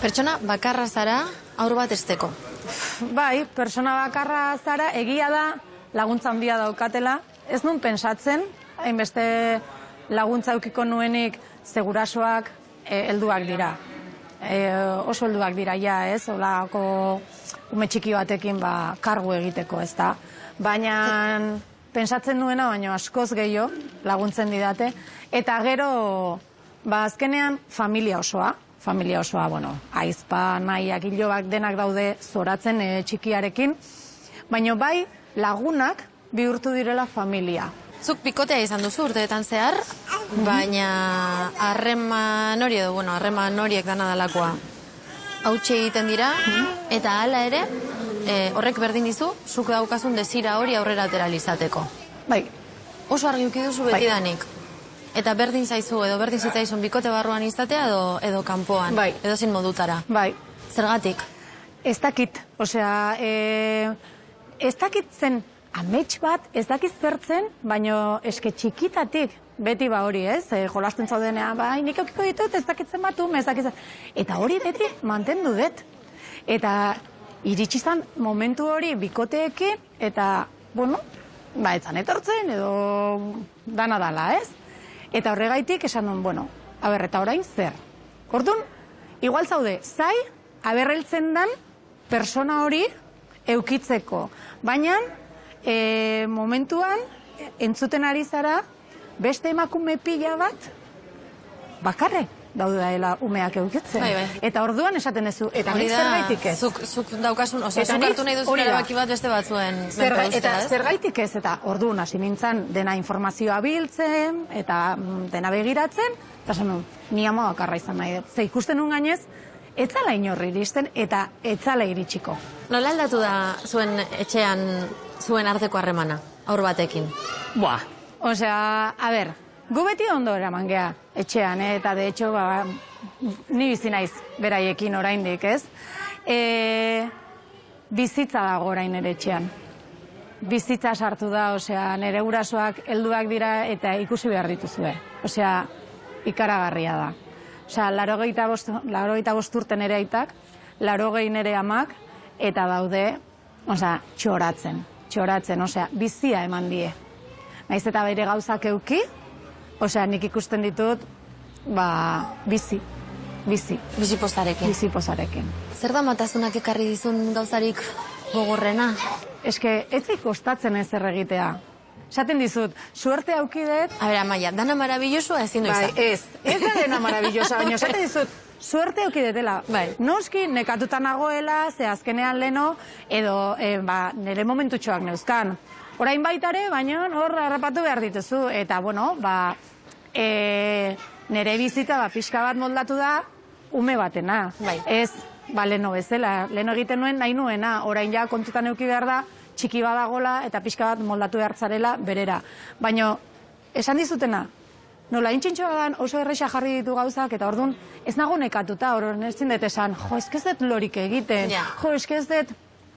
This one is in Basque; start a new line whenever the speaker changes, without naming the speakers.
Pertsona bakarra zara haur bat hezteko.
Bai, pertsona bakarra zara, egia da laguntza handia daukatela. Ez nun pensatzen, hainbeste laguntza eukiko nuenik segurasoak helduak dira. Oso helduak dira, ja, ez? Olako ume txiki batekin kargu egiteko, ez da? Baina pensatzen nuena, baina askoz gehiago laguntzen didate. Eta gero, azkenean, familia osoa, bueno, aizpa, nahiak, ilobak denak daude zoratzen txikiarekin, baina bai lagunak bihurtu direla familia.
Zuk bikotea izan duzu urteetan zehar, baina harreman hori edo, harreman horiek dana dalakoa hautsi egiten dira, eta hala ere, horrek berdin dizu, zuk daukazun desira hori aurrera atera izateko.
Bai.
Oso argi uki duzu betidanik. Eta berdin zaizu edo berdin zitzaizun bikote barruan izatea edo kanpoan, edo zin modutara.
Bai.
Zergatik?
Ez dakit, osea, ez dakit zen amets bat, ez dakit zertzen, baina eske txikitatik, beti hori, ez? Jolasten zaudenean, nik eukiko ditut, ez dakitzen batu, ez dakitzen. Eta hori beti mantendu dut. Eta iritsi zan momentu hori bikoteekin, eta, etzan etortzen, edo dana dala, ez? Eta horregaitik esan duen, eta orain zer? Orduan, igual zaude, zai, aberreltzen dan persona hori eukitzeko. Baina, momentuan, entzuten ari zara, beste emakume pila bat, bakarre daudela umeak eukitzen. Eta orduan esaten duzu, eta nik zergaitik ez.
Zuk daukasun, zuk hartu nahi duzun erabaki bat beste batzuen menpe uste,
eta zergaitik ez, eta orduan hasi nintzen dena informazioa biltzen, eta dena begiratzen, eta esan duen, ni ama bakarra izan nahi dut. Ze ikusten nun gainez, etzala inorri iristen, eta etzala iritsiko.
Nola aldatu da zuen etxean zuen arteko harremana, aur batekin?
Osea, gu beti ondo eraman geha etxean, eta de hecho, ni bizi naiz beraiekin oraindik, ez? Bizitza dago orain ere etxean. Bizitza sartu da, osea, nire gurasoak helduak dira eta ikusi behar dituzue. Osea, ikaragarria da. Osea, 85 urte nire aitak, 80 nire amak, eta daude, osea, txoratzen, osea, bizia eman die. Naiz eta bere gauzak euki, osea, nik ikusten ditut, bizi.
Bizi
pozarekin.
Zer da matazunak ekarri dizun gauzarik gogorrena?
Eske, etzik kostatzen ez erregitea. Esaten dizut, suerte aukidet...
Amaia, dana marabillosoa ezin duizan.
Ez da dena marabillosa, baina esaten dizut, suerte aukidetela. Noski, nekatuta nagoela, ze azkenean leno, edo nire momentutxoak neuzkan. Orain baitare, baina hor harrapatu behar dituzu. Eta, nire bizitza pixka bat moldatu da, ume batena. Ez, leno bezala, leno egiten nuen nahi nuena, orain ja kontutan euki behar da, txiki badagola eta pixka bat moldatu behartzarela berera. Baina, esan dizutena, nola intxintxo badan oso erresa jarri ditu gauzak, eta orduan ez nago nekatuta, orduan ez zindet esan, ez dut lorik egiten, ez dut